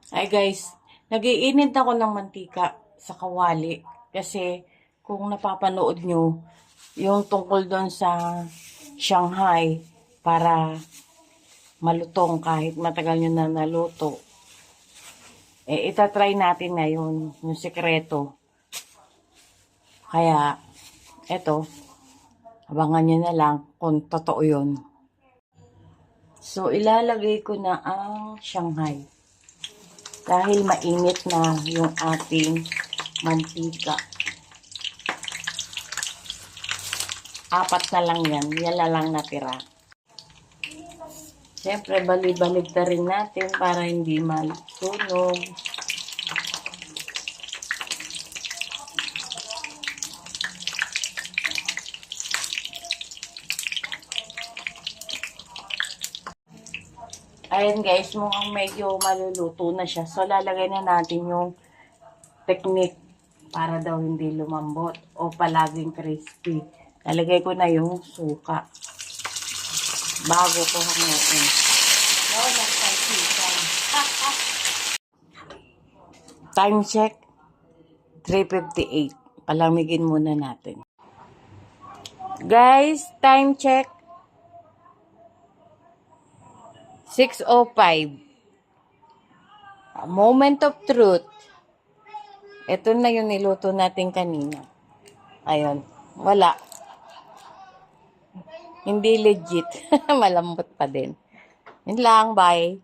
Ay guys, nagiinit ako ng mantika sa kawali kasi kung napapanood nyo, yung tungkol doon sa Shanghai para malutong kahit matagal nyo na naluto. Itatry natin ngayon yung sekreto. Kaya, eto, abangan nyo na lang kung totoo yun. So, ilalagay ko na ang Shanghai. Dahil mainit na yung ating mantika. Apat na lang yan. Yan na lang natira. Siyempre, bali-balig na rin natin para hindi masunog. Ayan guys, mukhang medyo maluluto na siya. So, lalagay na natin yung technique para daw hindi lumambot o palaging crispy. Lalagay ko na yung suka bago ko hanguin. No, nagsalsikan. Time check, 3:58. Palamigin muna natin. Guys, time check, 6:05. Moment of truth. Ito na yung niluto natin kanina. Ayun, wala. Hindi legit. Malambot pa din. Yun lang, bye.